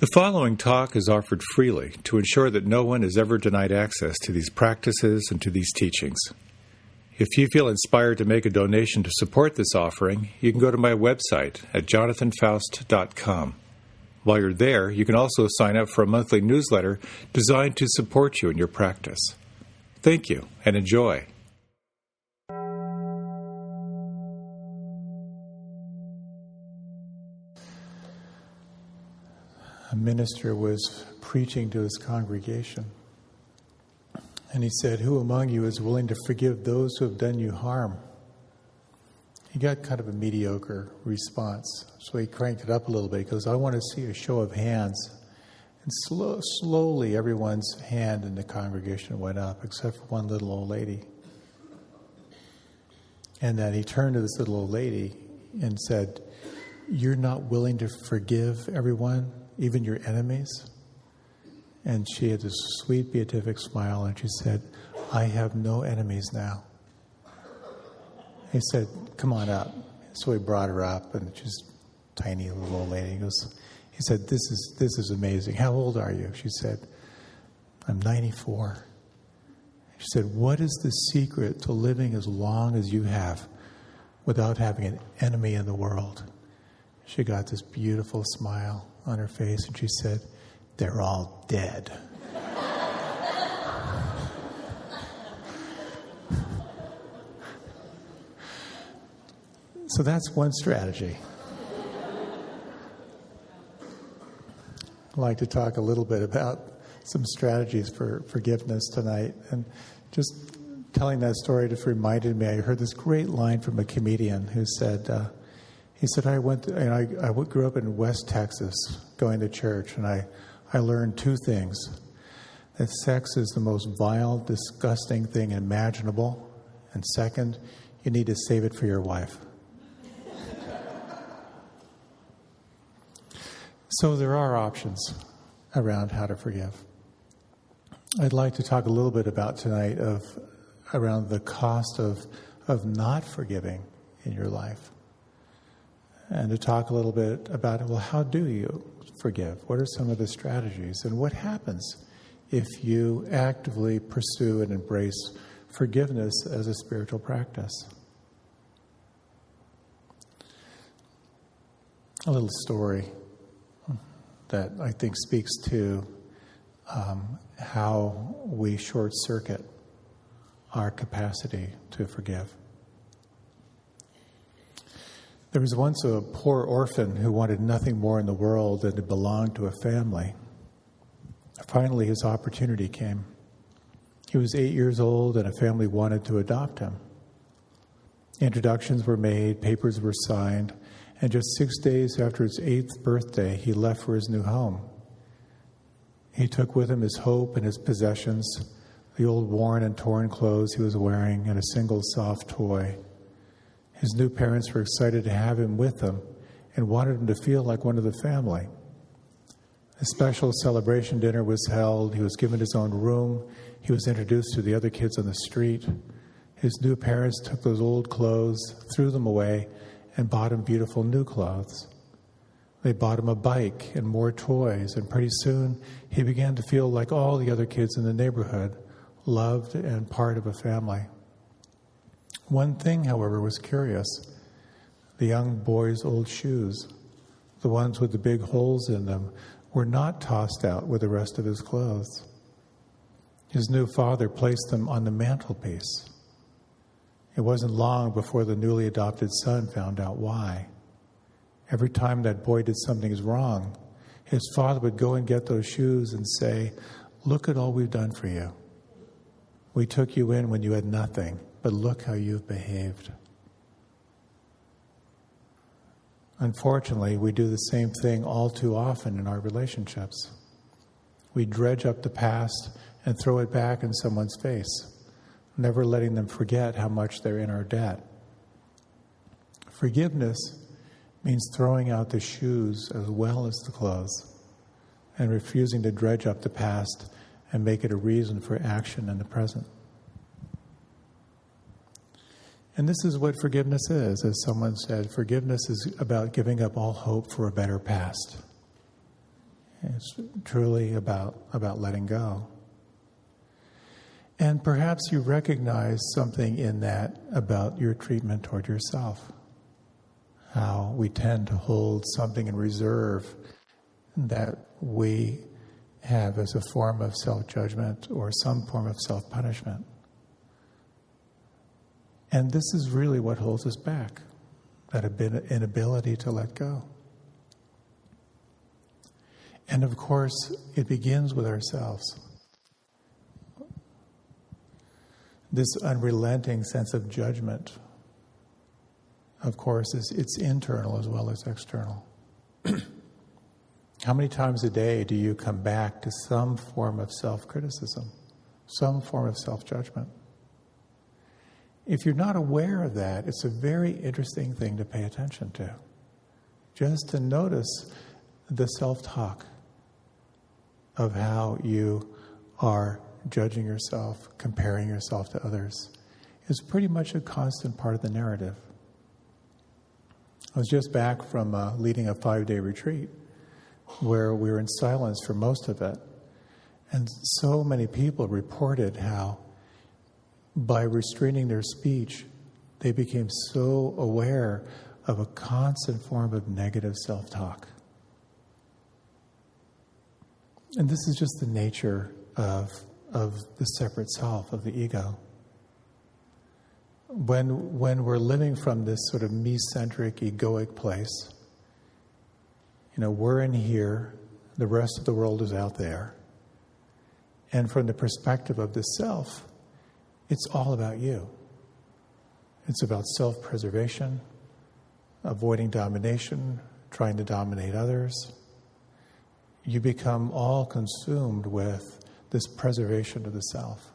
The following talk is offered freely to ensure that no one is ever denied access to these practices and to these teachings. If you feel inspired to make a donation to support this offering, you can go to my website at jonathanfoust.com. While you're there, you can also sign up for a monthly newsletter designed to support you in your practice. Thank you, and enjoy. A minister was preaching to his congregation, and he said, "Who among you is willing to forgive those who have done you harm?" He got kind of a mediocre response, so he cranked it up a little bit. He goes, "I want to see a show of hands." And slowly everyone's hand in the congregation went up, except for one little old lady. And then he turned to this little old lady and said, "You're not willing to forgive everyone, even your enemies?" And she had this sweet beatific smile, and she said, "I have no enemies now." He said, "Come on up." So he brought her up, and she's a tiny little old lady. He said, this is amazing. "How old are you?" She said, "I'm 94. She said, "What is the secret to living as long as you have without having an enemy in the world?" She got this beautiful smile on her face, and she said, "They're all dead." So that's one strategy. I'd like to talk a little bit about some strategies for forgiveness tonight. And just telling that story just reminded me, I heard this great line from a comedian who said, I grew up in West Texas going to church, and I learned two things. That sex is the most vile, disgusting thing imaginable. And second, you need to save it for your wife. So there are options around how to forgive. I'd like to talk a little bit about tonight around the cost of not forgiving in your life. And to talk a little bit about, well, how do you forgive? What are some of the strategies? And what happens if you actively pursue and embrace forgiveness as a spiritual practice? A little story that I think speaks to how we short-circuit our capacity to forgive. There was once a poor orphan who wanted nothing more in the world than to belong to a family. Finally, his opportunity came. He was 8 years old, and a family wanted to adopt him. Introductions were made, papers were signed, and just 6 days after his 8th birthday, he left for his new home. He took with him his hope and his possessions, the old worn and torn clothes he was wearing, and a single soft toy. His new parents were excited to have him with them and wanted him to feel like one of the family. A special celebration dinner was held. He was given his own room. He was introduced to the other kids on the street. His new parents took those old clothes, threw them away, and bought him beautiful new clothes. They bought him a bike and more toys, and pretty soon he began to feel like all the other kids in the neighborhood, loved and part of a family. One thing, however, was curious. The young boy's old shoes, the ones with the big holes in them, were not tossed out with the rest of his clothes. His new father placed them on the mantelpiece. It wasn't long before the newly adopted son found out why. Every time that boy did something wrong, his father would go and get those shoes and say, "Look at all we've done for you. We took you in when you had nothing, but look how you've behaved." Unfortunately, we do the same thing all too often in our relationships. We dredge up the past and throw it back in someone's face, never letting them forget how much they're in our debt. Forgiveness means throwing out the shoes as well as the clothes and refusing to dredge up the past and make it a reason for action in the present. And this is what forgiveness is. As someone said, forgiveness is about giving up all hope for a better past. It's truly about letting go. And perhaps you recognize something in that about your treatment toward yourself. How we tend to hold something in reserve that we have as a form of self-judgment or some form of self-punishment. And this is really what holds us back, that inability to let go. And of course, it begins with ourselves. This unrelenting sense of judgment, of course, it's internal as well as external. How many times a day do you come back to some form of self-criticism, some form of self-judgment? If you're not aware of that, it's a very interesting thing to pay attention to. Just to notice the self-talk of how you are judging yourself, comparing yourself to others, is pretty much a constant part of the narrative. I was just back from leading a 5-day retreat where we were in silence for most of it. And so many people reported how by restraining their speech, they became so aware of a constant form of negative self-talk. And this is just the nature of the separate self, of the ego. When we're living from this sort of me-centric, egoic place, we're in here, the rest of the world is out there. And from the perspective of the self, it's all about you. It's about self-preservation, avoiding domination, trying to dominate others. You become all consumed with this preservation of the self.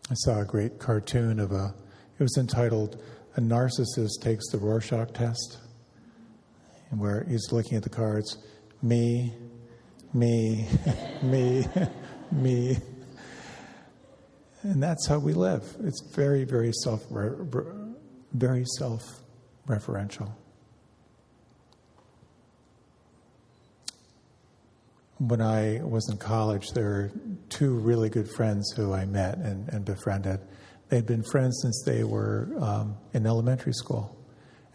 I saw a great cartoon it was entitled, "A Narcissist Takes the Rorschach Test," and where he's looking at the cards, me, me, me, me. And that's how we live. It's very, very self-referential. When I was in college, there were 2 really good friends who I met and befriended. They'd been friends since they were in elementary school.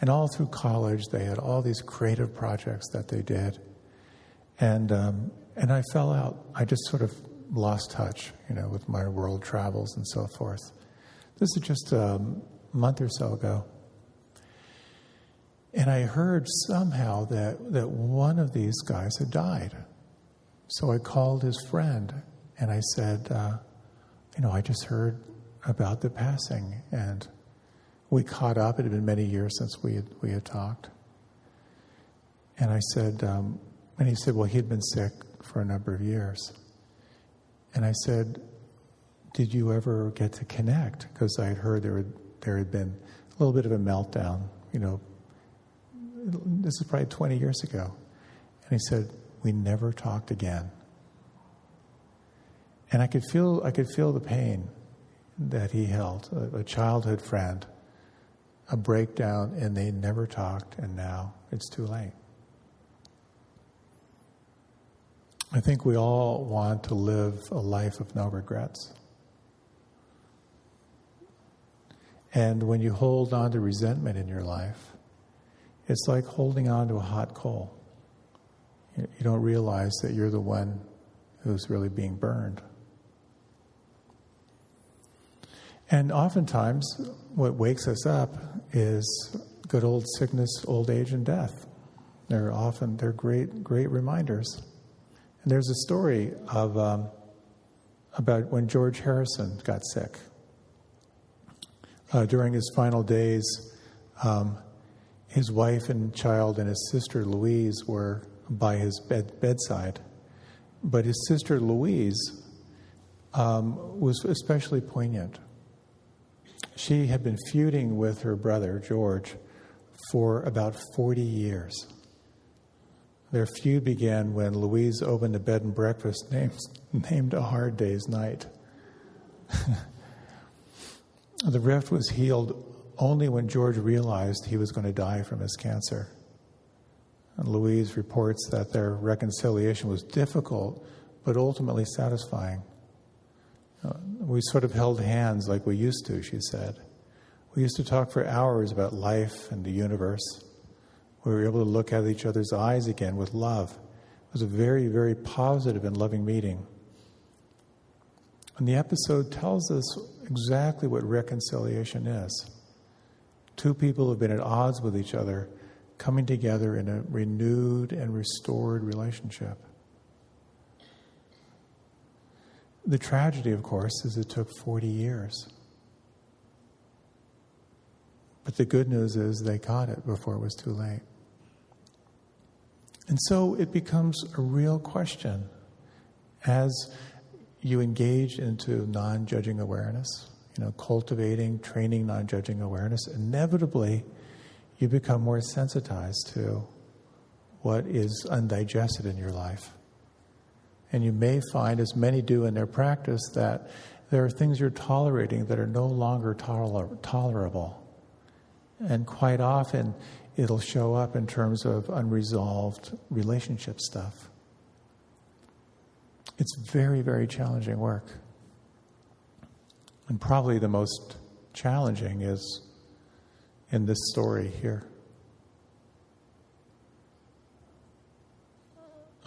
And all through college, they had all these creative projects that they did. And I fell out. I just sort of lost touch, with my world travels and so forth. This is just a month or so ago. And I heard somehow that one of these guys had died. So I called his friend and I said, I just heard about the passing. And we caught up. It had been many years since we had talked. And I said, and he said, well, he'd been sick for a number of years. And I said, did you ever get to connect? Because I had heard there had been a little bit of a meltdown. This is probably 20 years ago. And he said, we never talked again. And I could feel the pain that he held, a childhood friend, a breakdown, and they never talked, and now it's too late. I think we all want to live a life of no regrets. And when you hold on to resentment in your life, it's like holding on to a hot coal. You don't realize that you're the one who's really being burned. And oftentimes, what wakes us up is good old sickness, old age, and death. They're great, great reminders. And there's a story about when George Harrison got sick. During his final days, his wife and child and his sister Louise were by his bedside. But his sister Louise was especially poignant. She had been feuding with her brother, George, for about 40 years. Their feud began when Louise opened a bed and breakfast named A Hard Day's Night. The rift was healed only when George realized he was going to die from his cancer. And Louise reports that their reconciliation was difficult, but ultimately satisfying. We sort of held hands like we used to, she said. We used to talk for hours about life and the universe. We were able to look at each other's eyes again with love. It was a very, very positive and loving meeting. And the episode tells us exactly what reconciliation is. Two people who've been at odds with each other coming together in a renewed and restored relationship. The tragedy, of course, is it took 40 years. But the good news is they caught it before it was too late. And so it becomes a real question as you engage into non-judging awareness, cultivating, training non-judging awareness. Inevitably, you become more sensitized to what is undigested in your life. And you may find, as many do in their practice, that there are things you're tolerating that are no longer tolerable. And quite often, it'll show up in terms of unresolved relationship stuff. It's very, very challenging work. And probably the most challenging is in this story here.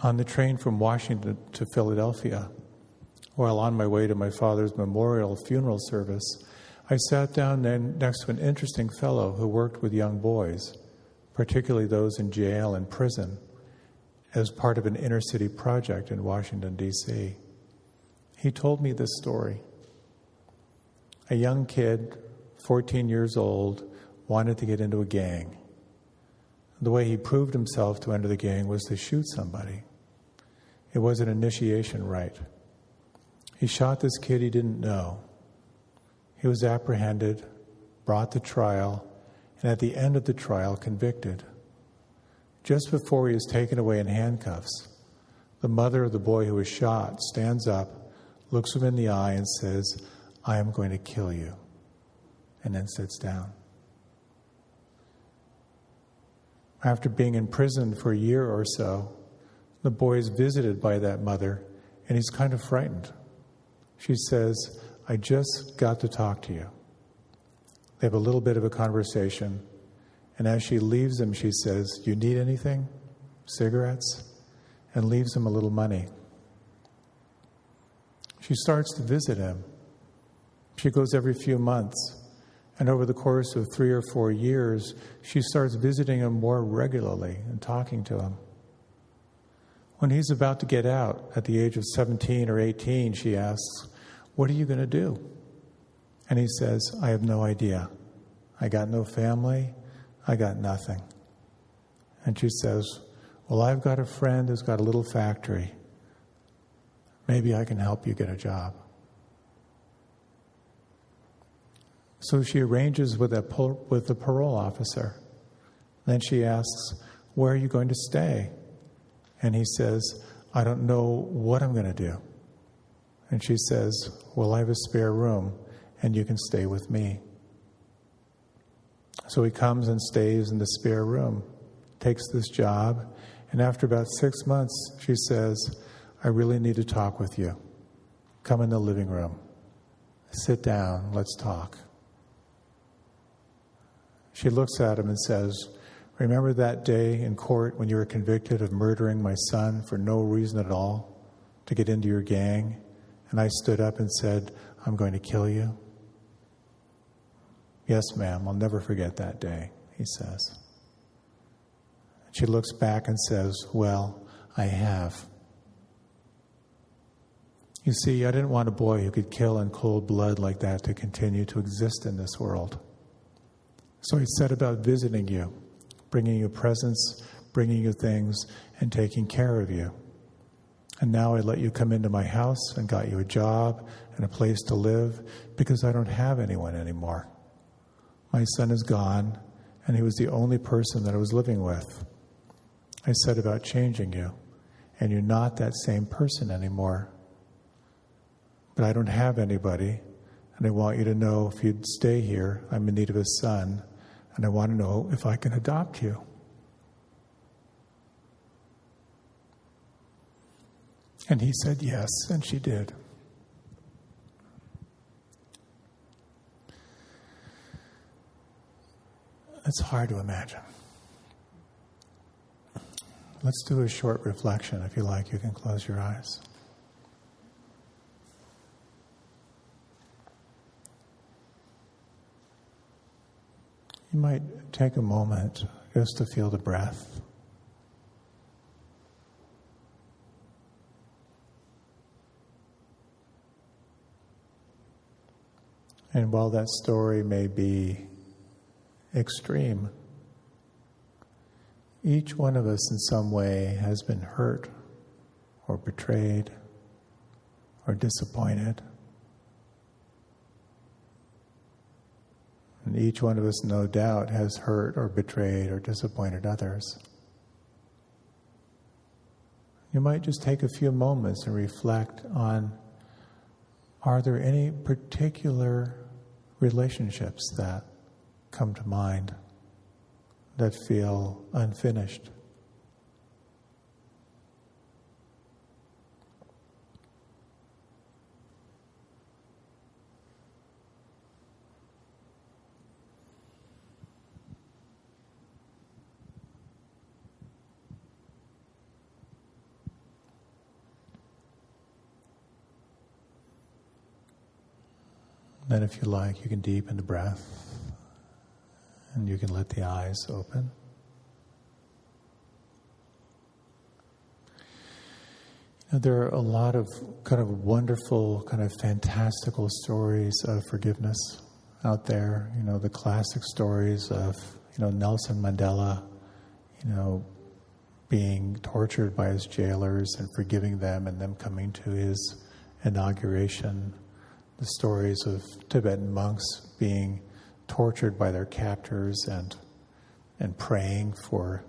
On the train from Washington to Philadelphia, while on my way to my father's memorial funeral service, I sat down next to an interesting fellow who worked with young boys, particularly those in jail and prison, as part of an inner-city project in Washington, D.C. He told me this story. A young kid, 14 years old, wanted to get into a gang. The way he proved himself to enter the gang was to shoot somebody. It was an initiation rite. He shot this kid he didn't know. He was apprehended, brought to trial, and at the end of the trial, convicted. Just before he was taken away in handcuffs, the mother of the boy who was shot stands up, looks him in the eye, and says, "I am going to kill you," and then sits down. After being in prison for a year or so, the boy is visited by that mother, and he's kind of frightened. She says, "I just got to talk to you." They have a little bit of a conversation, and as she leaves him, she says, "You need anything? Cigarettes?" and leaves him a little money. She starts to visit him. She goes every few months, and over the course of 3 or 4 years, she starts visiting him more regularly and talking to him. When he's about to get out at the age of 17 or 18, she asks, "What are you going to do?" And he says, "I have no idea. I got no family. I got nothing." And she says, "Well, I've got a friend who's got a little factory. Maybe I can help you get a job." So she arranges with the parole officer. Then she asks, "Where are you going to stay?" And he says, "I don't know what I'm going to do." And she says, "Well, I have a spare room, and you can stay with me." So he comes and stays in the spare room, takes this job, and after about 6 months, she says, "I really need to talk with you. Come in the living room. Sit down, let's talk." She looks at him and says, "Remember that day in court when you were convicted of murdering my son for no reason at all, to get into your gang, and I stood up and said, 'I'm going to kill you'?" "Yes, ma'am, I'll never forget that day," he says. She looks back and says, "Well, I have." You see, I didn't want a boy who could kill in cold blood like that to continue to exist in this world. So I set about visiting you, bringing you presents, bringing you things, and taking care of you. And now I let you come into my house and got you a job and a place to live because I don't have anyone anymore. My son is gone, and he was the only person that I was living with. I set about changing you, and you're not that same person anymore. But I don't have anybody, and I want you to know if you'd stay here, I'm in need of a son, and I want to know if I can adopt you. And he said yes, and she did. It's hard to imagine. Let's do a short reflection. If you like, you can close your eyes. You might take a moment just to feel the breath. And while that story may be extreme, each one of us in some way has been hurt or betrayed or disappointed. And each one of us, no doubt, has hurt or betrayed or disappointed others. You might just take a few moments and reflect on, are there any particular relationships that come to mind that feel unfinished? Then if you like, you can deepen the breath and you can let the eyes open. You know, there are a lot of kind of wonderful, kind of fantastical stories of forgiveness out there. You know, the classic stories of, Nelson Mandela, being tortured by his jailers and forgiving them and them coming to his inauguration. The stories of Tibetan monks being tortured by their captors and praying for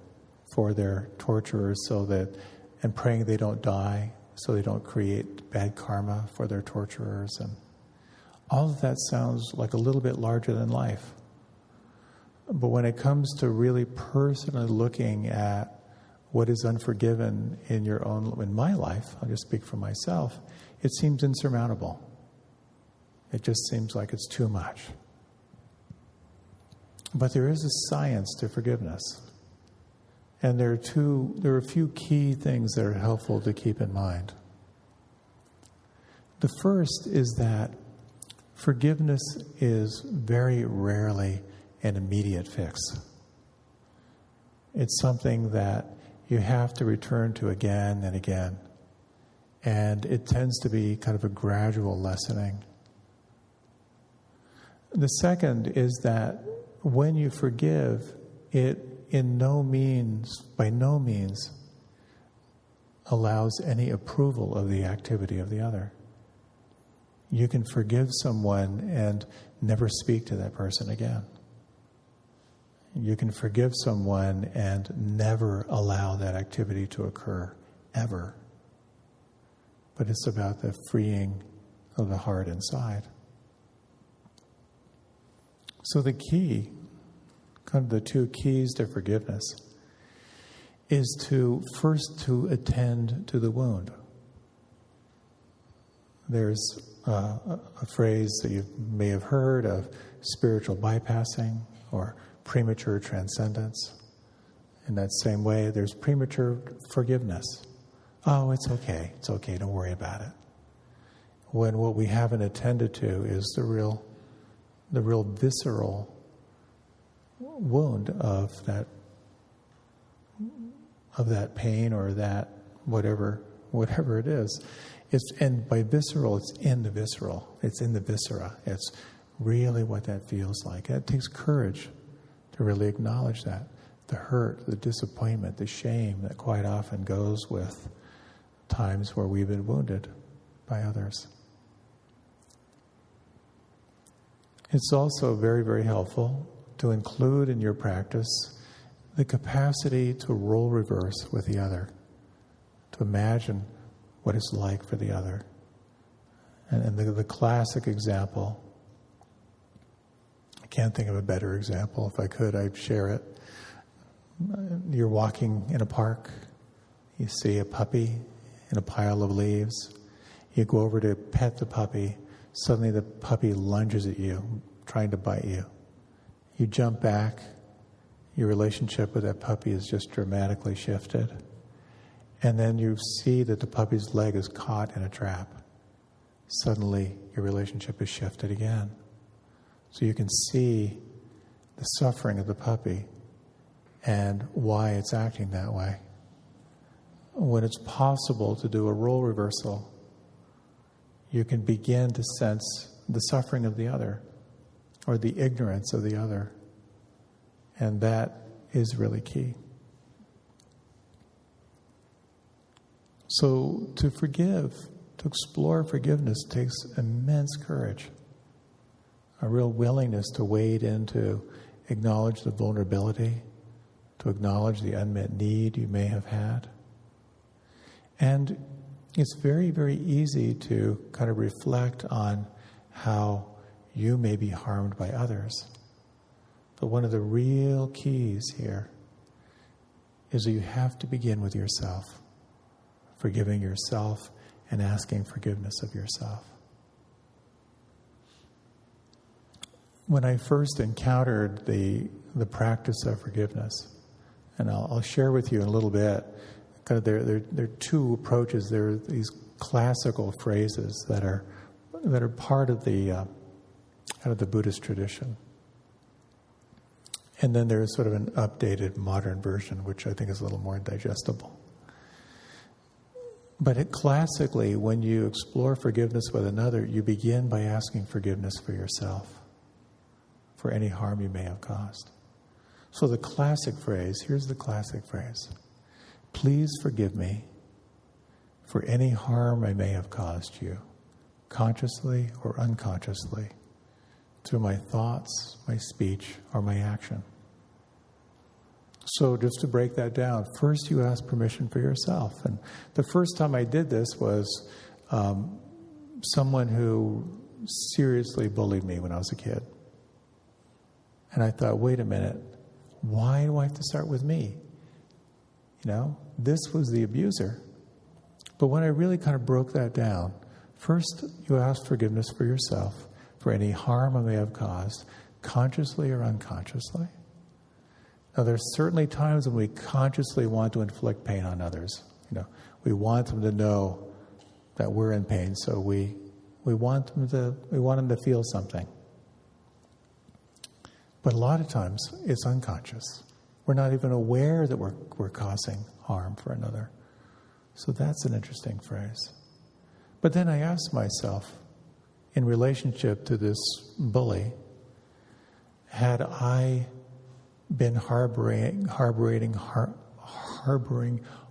their torturers and praying they don't die so they don't create bad karma for their torturers. And all of that sounds like a little bit larger than life. But when it comes to really personally looking at what is unforgiven in my life, I'll just speak for myself, it seems insurmountable. It just seems like it's too much. But there is a science to forgiveness. And there are a few key things that are helpful to keep in mind. The first is that forgiveness is very rarely an immediate fix. It's something that you have to return to again and again. And it tends to be kind of a gradual lessening. The second is that when you forgive, it by no means allows any approval of the activity of the other. You can forgive someone and never speak to that person again. You can forgive someone and never allow that activity to occur, ever. But it's about the freeing of the heart inside. So the key, kind of the two keys to forgiveness, is to attend to the wound. There's a phrase that you may have heard of spiritual bypassing or premature transcendence. In that same way, there's premature forgiveness. Oh, it's okay, don't worry about it. When what we haven't attended to is the real visceral wound of that pain or that whatever it is. And by visceral, it's in the visceral. It's in the viscera. It's really what that feels like. And it takes courage to really acknowledge that. The hurt, the disappointment, the shame that quite often goes with times where we've been wounded by others. It's also very, very helpful to include in your practice the capacity to role reverse with the other, to imagine what it's like for the other. And the classic example, I can't think of a better example. If I could, I'd share it. You're walking in a park, you see a puppy in a pile of leaves. You go over to pet the puppy. Suddenly the puppy lunges at you, trying to bite you. You jump back. Your relationship with that puppy is just dramatically shifted. And then you see that the puppy's leg is caught in a trap. Suddenly your relationship is shifted again. So you can see the suffering of the puppy and why it's acting that way. When it's possible to do a role reversal, you can begin to sense the suffering of the other or the ignorance of the other. And that is really key. So to forgive, to explore forgiveness takes immense courage, a real willingness to wade in, to acknowledge the vulnerability, to acknowledge the unmet need you may have had. And it's very, very easy to kind of reflect on how you may be harmed by others. But one of the real keys here is that you have to begin with yourself, forgiving yourself and asking forgiveness of yourself. When I first encountered the practice of forgiveness, and I'll share with you in a little bit, kind of there are two approaches. There are these classical phrases that are part of the Buddhist tradition. And then there's sort of an updated modern version, which I think is a little more digestible. But classically, when you explore forgiveness with another, you begin by asking forgiveness for yourself, for any harm you may have caused. So the classic phrase, here's the classic phrase: please forgive me for any harm I may have caused you, consciously or unconsciously, through my thoughts, my speech, or my action. So just to break that down, first you ask permission for yourself. And the first time I did this was someone who seriously bullied me when I was a kid. And I thought, wait a minute, why do I have to start with me? You know, this was the abuser. But when I really kind of broke that down, first you ask forgiveness for yourself for any harm I may have caused, consciously or unconsciously. Now, there's certainly times when we consciously want to inflict pain on others. You know, we want them to know that we're in pain, so we want them to feel something. But a lot of times it's unconscious. We're not even aware that we're causing harm for another. So that's an interesting phrase. But then I asked myself, in relationship to this bully, had I been harboring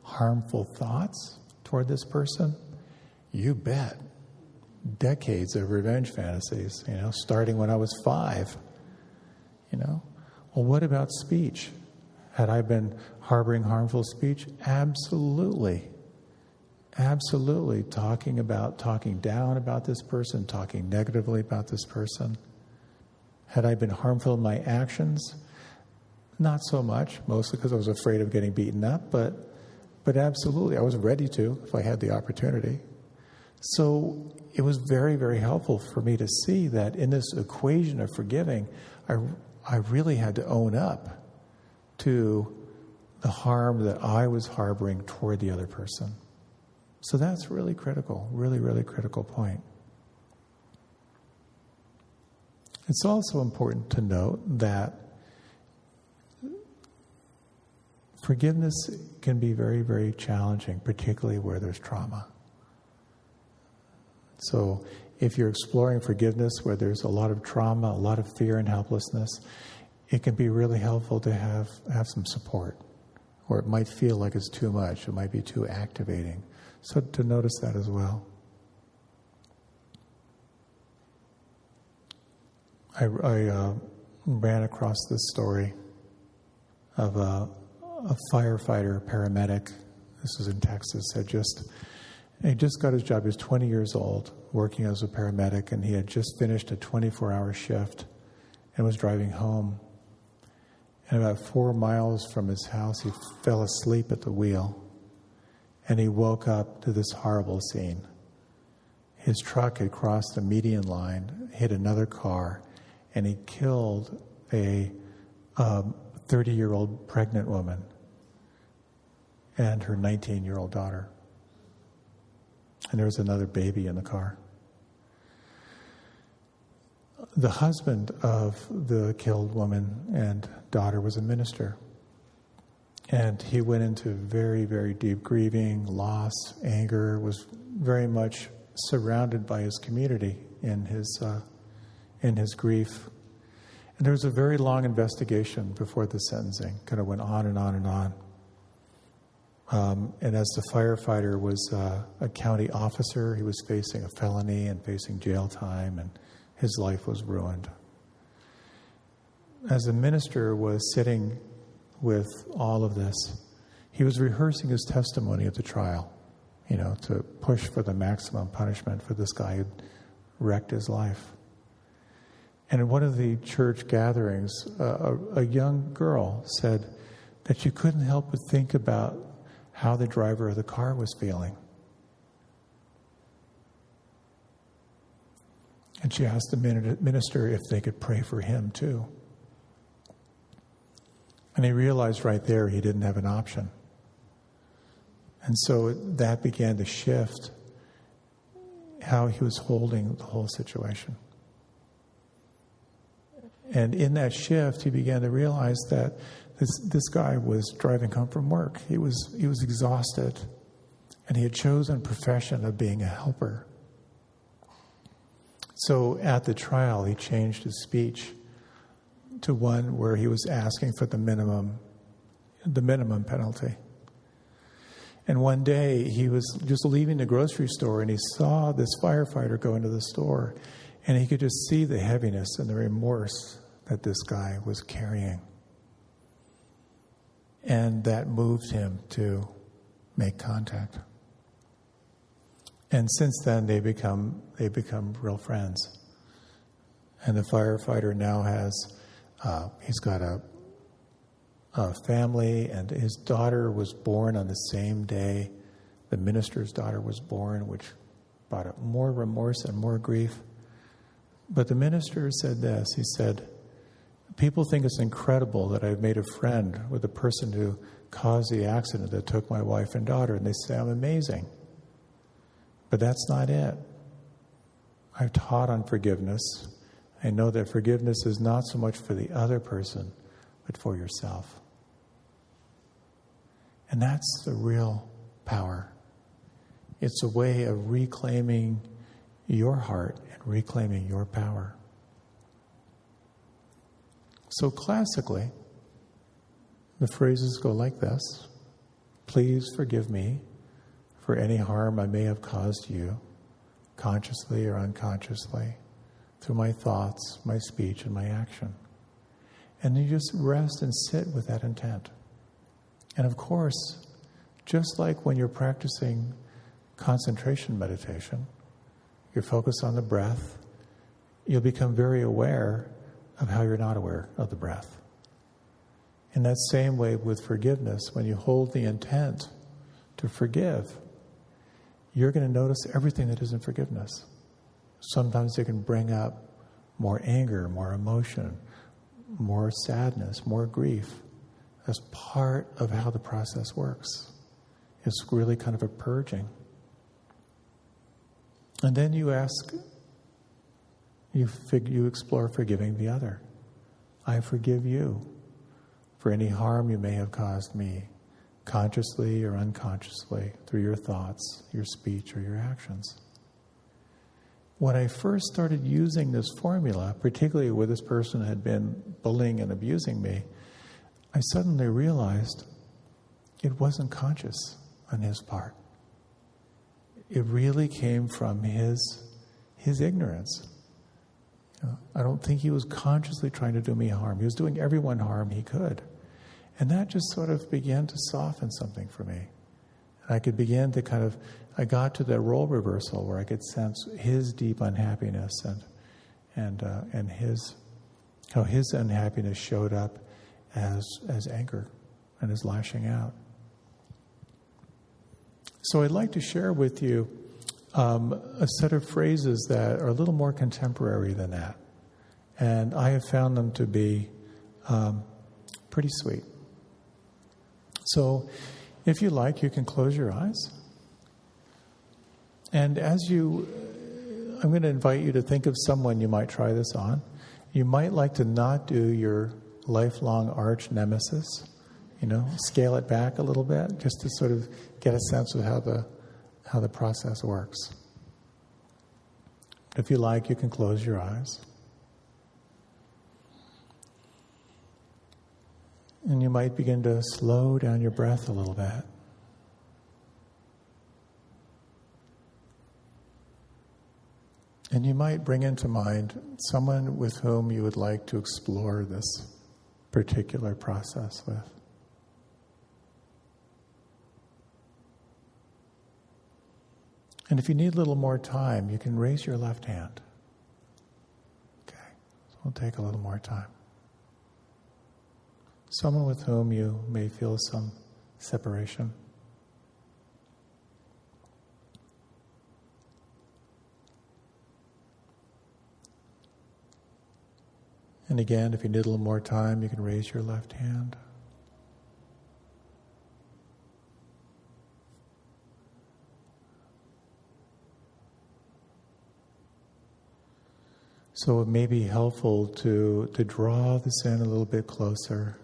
harmful thoughts toward this person? You bet. Decades of revenge fantasies, starting when I was 5. Well, what about speech? Had I been harboring harmful speech? Absolutely. Absolutely. Talking down about this person, talking negatively about this person. Had I been harmful in my actions? Not so much, mostly because I was afraid of getting beaten up, but absolutely, I was ready to if I had the opportunity. So it was very, very helpful for me to see that in this equation of forgiving, I really had to own up to the harm that I was harboring toward the other person. So that's really critical, really, really critical point. It's also important to note that forgiveness can be very, very challenging, particularly where there's trauma. So if you're exploring forgiveness where there's a lot of trauma, a lot of fear and helplessness, it can be really helpful to have some support. Or it might feel like it's too much. It might be too activating. So to notice that as well. I ran across this story of a firefighter, a paramedic. This was in Texas. He just got his job. He was 20 years old, working as a paramedic, and he had just finished a 24-hour shift and was driving home. And about 4 miles from his house, he fell asleep at the wheel. and he woke up to this horrible scene. His truck had crossed the median line, hit another car, and he killed a 30-year-old pregnant woman and her 19-year-old daughter. And there was another baby in the car. The husband of the killed woman and daughter was a minister. And he went into very, very deep grieving, loss, anger, was very much surrounded by his community in his grief. And there was a very long investigation before the sentencing. Kind of went on and on and on. And as the firefighter was a county officer, he was facing a felony and facing jail time, and his life was ruined. As the minister was sitting with all of this, he was rehearsing his testimony at the trial, to push for the maximum punishment for this guy who'd wrecked his life. And in one of the church gatherings, a young girl said that she couldn't help but think about how the driver of the car was feeling. And she asked the minister if they could pray for him too. And he realized right there he didn't have an option. And so that began to shift how he was holding the whole situation. And in that shift, he began to realize that this guy was driving home from work. He was exhausted, and he had chosen a profession of being a helper. So at the trial, he changed his speech to one where he was asking for the minimum penalty. And one day, he was just leaving the grocery store, and he saw this firefighter go into the store, and he could just see the heaviness and the remorse that this guy was carrying. And that moved him to make contact. And since then, they become real friends. And the firefighter now he's got a family, and his daughter was born on the same day the minister's daughter was born, which brought up more remorse and more grief. But the minister said this. He said, "People think it's incredible that I've made a friend with the person who caused the accident that took my wife and daughter, and they say I'm amazing. But that's not it. I've taught on forgiveness. I know that forgiveness is not so much for the other person, but for yourself." And that's the real power. It's a way of reclaiming your heart and reclaiming your power. So classically, the phrases go like this: "Please forgive me for any harm I may have caused you, consciously or unconsciously, through my thoughts, my speech, and my action." And you just rest and sit with that intent. And of course, just like when you're practicing concentration meditation, you're focused on the breath, you'll become very aware of how you're not aware of the breath. In that same way with forgiveness, when you hold the intent to forgive, you're going to notice everything that isn't forgiveness. Sometimes it can bring up more anger, more emotion, more sadness, more grief as part of how the process works. It's really kind of a purging. And then you explore forgiving the other. I forgive you for any harm you may have caused me, consciously or unconsciously, through your thoughts, your speech, or your actions. When I first started using this formula, particularly where this person had been bullying and abusing me, I suddenly realized it wasn't conscious on his part. It really came from his ignorance. I don't think he was consciously trying to do me harm. He was doing everyone harm he could. And that just sort of began to soften something for me. And I could begin to I got to that role reversal where I could sense his deep unhappiness and how his unhappiness showed up as anger and as lashing out. So I'd like to share with you a set of phrases that are a little more contemporary than that. And I have found them to be pretty sweet. So if you like, you can close your eyes. And I'm going to invite you to think of someone you might try this on. You might like to not do your lifelong arch nemesis, scale it back a little bit just to sort of get a sense of how the process works. If you like, you can close your eyes. And you might begin to slow down your breath a little bit. And you might bring into mind someone with whom you would like to explore this particular process with. And if you need a little more time, you can raise your left hand. Okay, so we'll take a little more time. Someone with whom you may feel some separation. And again, if you need a little more time, you can raise your left hand. So it may be helpful to draw this in a little bit closer.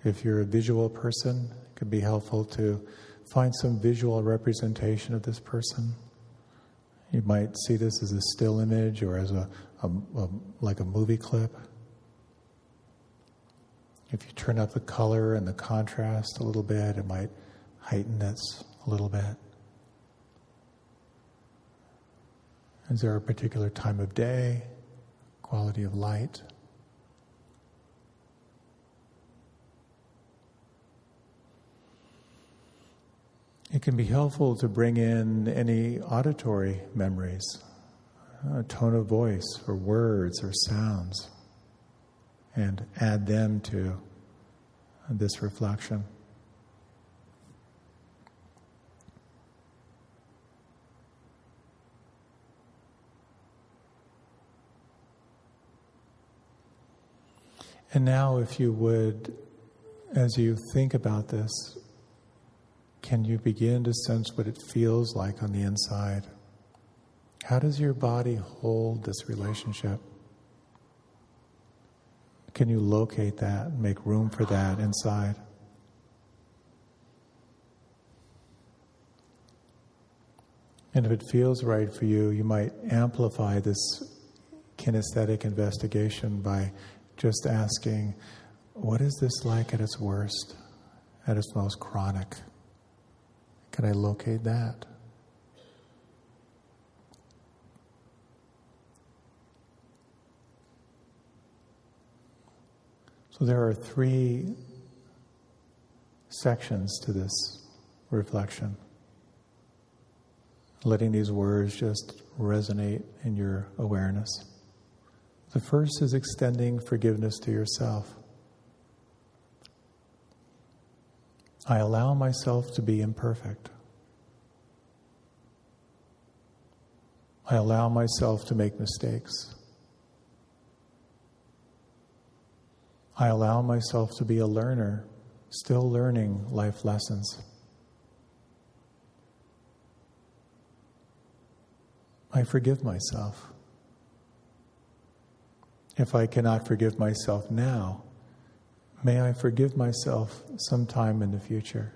If you're a visual person, it could be helpful to find some visual representation of this person. You might see this as a still image or as like a movie clip. If you turn up the color and the contrast a little bit, it might heighten this a little bit. Is there a particular time of day, quality of light? It can be helpful to bring in any auditory memories, a tone of voice or words or sounds, and add them to this reflection. And now, if you would, as you think about this, can you begin to sense what it feels like on the inside? How does your body hold this relationship? Can you locate that and make room for that inside? And if it feels right for you, you might amplify this kinesthetic investigation by just asking, what is this like at its worst, at its most chronic? Can I locate that? So there are 3 sections to this reflection. Letting these words just resonate in your awareness. The first is extending forgiveness to yourself. I allow myself to be imperfect. I allow myself to make mistakes. I allow myself to be a learner, still learning life lessons. I forgive myself. If I cannot forgive myself now, may I forgive myself sometime in the future.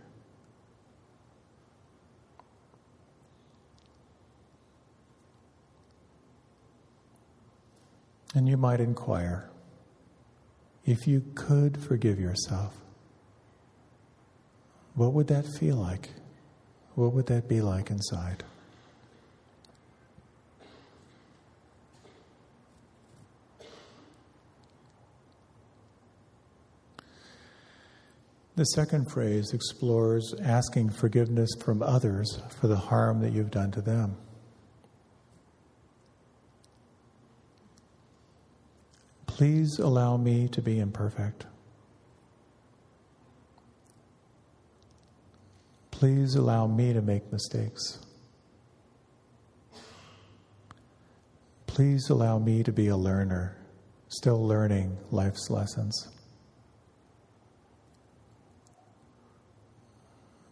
And you might inquire, if you could forgive yourself, what would that feel like? What would that be like inside? The second phrase explores asking forgiveness from others for the harm that you've done to them. Please allow me to be imperfect. Please allow me to make mistakes. Please allow me to be a learner, still learning life's lessons.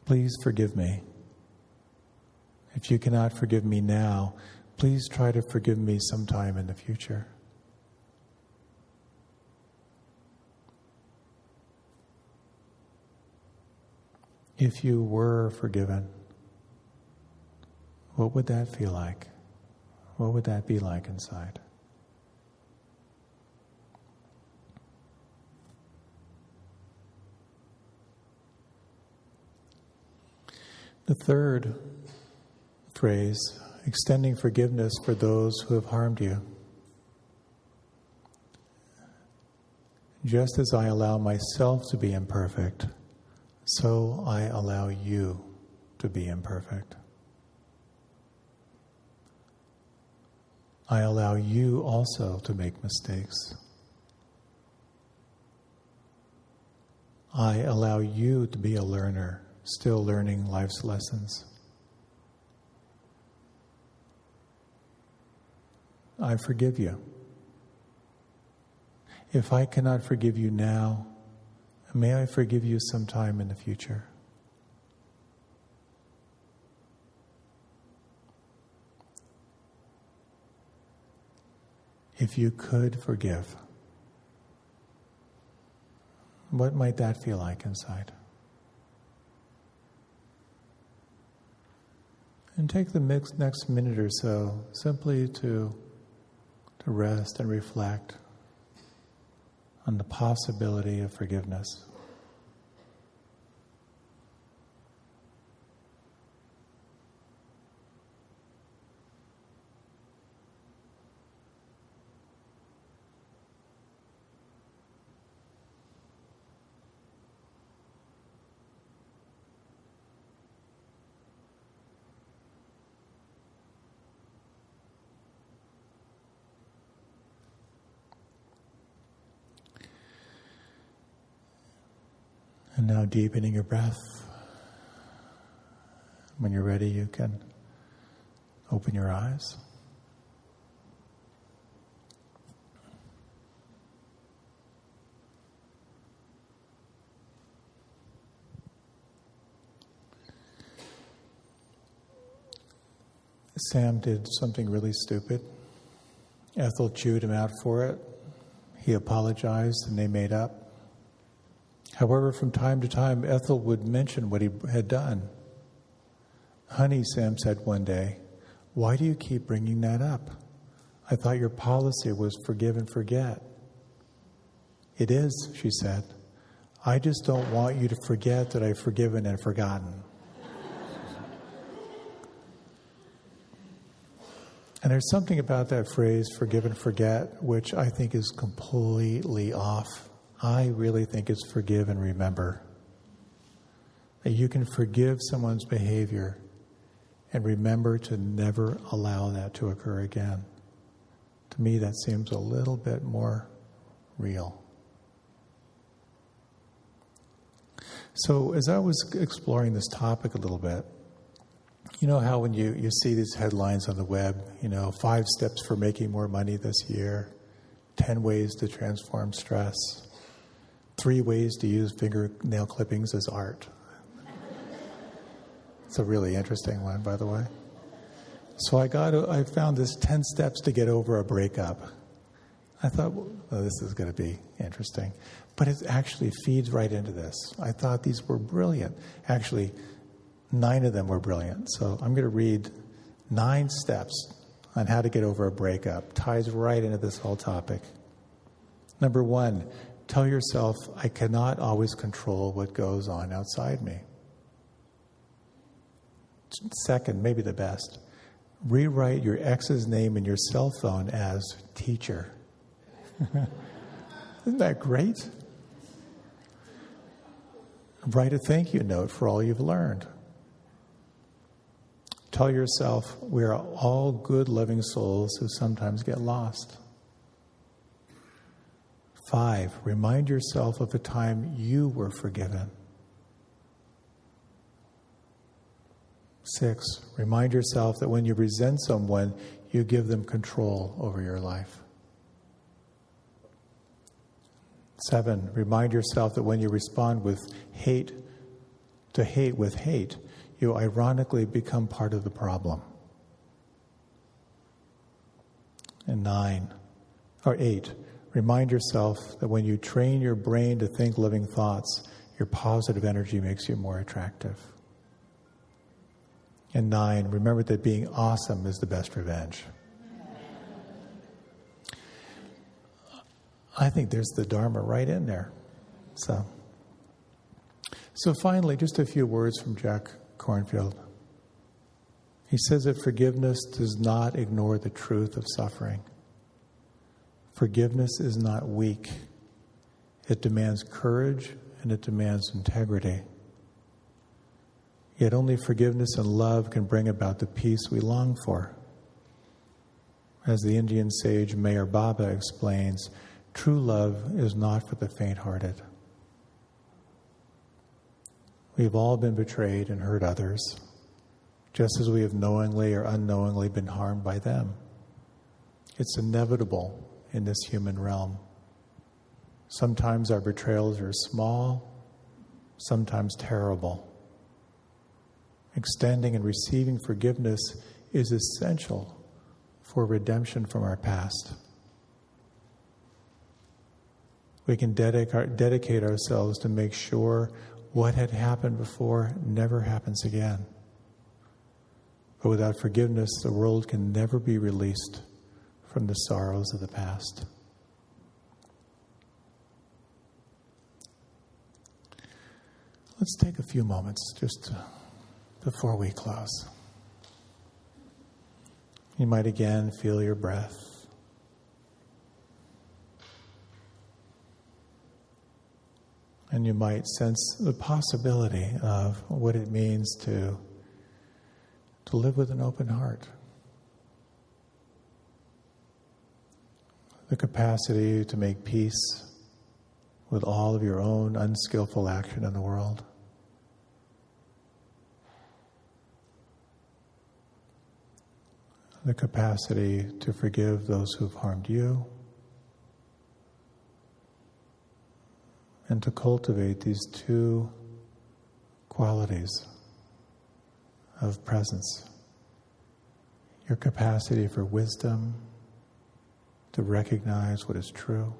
Please forgive me. If you cannot forgive me now, please try to forgive me sometime in the future. If you were forgiven, what would that feel like? What would that be like inside? The third phrase, extending forgiveness for those who have harmed you. Just as I allow myself to be imperfect, so I allow you to be imperfect. I allow you also to make mistakes. I allow you to be a learner, still learning life's lessons. I forgive you. If I cannot forgive you now, may I forgive you sometime in the future. If you could forgive, what might that feel like inside? And take the next minute or so simply to rest and reflect on the possibility of forgiveness. And now deepening your breath. When you're ready, you can open your eyes. Sam did something really stupid. Ethel chewed him out for it. He apologized and they made up. However, from time to time, Ethel would mention what he had done. "Honey," Sam said one day, "why do you keep bringing that up? I thought your policy was forgive and forget." "It is," she said. "I just don't want you to forget that I've forgiven and forgotten." And there's something about that phrase, forgive and forget, which I think is completely off. I really think it's forgive and remember. That you can forgive someone's behavior and remember to never allow that to occur again. To me, that seems a little bit more real. So as I was exploring this topic a little bit, you know how when you see these headlines on the web, 5 steps for making more money this year, 10 ways to transform stress, 3 ways to use fingernail clippings as art. It's a really interesting one, by the way. So I found this 10 steps to get over a breakup. I thought, well, this is going to be interesting. But it actually feeds right into this. I thought these were brilliant. Actually, 9 of them were brilliant. So I'm going to read 9 steps on how to get over a breakup. Ties right into this whole topic. Number 1, tell yourself, I cannot always control what goes on outside me. Second, maybe the best, rewrite your ex's name in your cell phone as teacher. Isn't that great? Write a thank you note for all you've learned. Tell yourself, we are all good, loving souls who sometimes get lost. 5, remind yourself of a time you were forgiven. 6, remind yourself that when you resent someone, you give them control over your life. 7, remind yourself that when you respond with hate with hate, you ironically become part of the problem. And 8, remind yourself that when you train your brain to think living thoughts, your positive energy makes you more attractive. And 9, remember that being awesome is the best revenge. I think there's the Dharma right in there. So finally, just a few words from Jack Kornfield. He says that forgiveness does not ignore the truth of suffering. Forgiveness is not weak. It demands courage and it demands integrity. Yet only forgiveness and love can bring about the peace we long for. As the Indian sage Meher Baba explains, true love is not for the faint-hearted. We've all been betrayed and hurt others, just as we have knowingly or unknowingly been harmed by them. It's inevitable in this human realm. Sometimes our betrayals are small, sometimes terrible. Extending and receiving forgiveness is essential for redemption from our past. We can dedicate ourselves to make sure what had happened before never happens again. But without forgiveness, the world can never be released from the sorrows of the past. Let's take a few moments just before we close. You might again feel your breath. And you might sense the possibility of what it means to live with an open heart. The capacity to make peace with all of your own unskillful action in the world. The capacity to forgive those who've harmed you. And to cultivate these two qualities of presence. Your capacity for wisdom, to recognize what is true.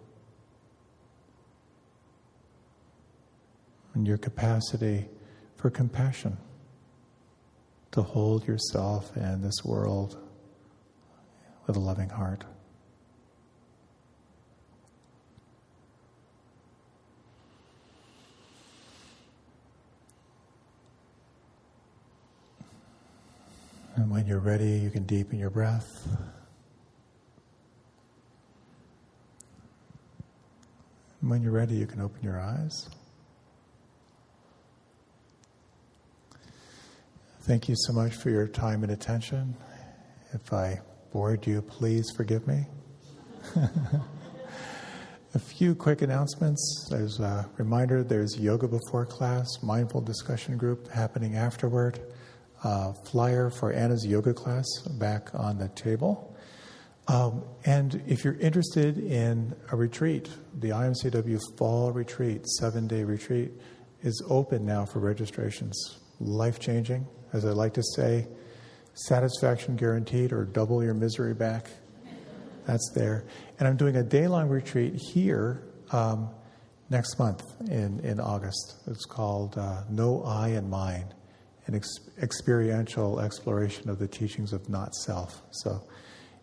And your capacity for compassion, to hold yourself and this world with a loving heart. And when you're ready, you can deepen your breath. And when you're ready, you can open your eyes. Thank you so much for your time and attention. If I bored you, please forgive me. A few quick announcements. There's a reminder, there's yoga before class, mindful discussion group happening afterward. Flyer for Anna's yoga class back on the table. And if you're interested in a retreat, the IMCW Fall Retreat, 7-day retreat, is open now for registrations. Life-changing, as I like to say, satisfaction guaranteed or double your misery back. That's there. And I'm doing a day-long retreat here next month in August. It's called No I and Mine. An experiential exploration of the teachings of not self. So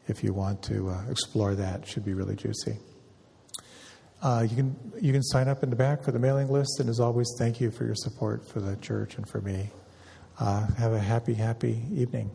if you want to explore that, it should be really juicy. You can sign up in the back for the mailing list, and as always, thank you for your support for the church and for me. Have a happy evening.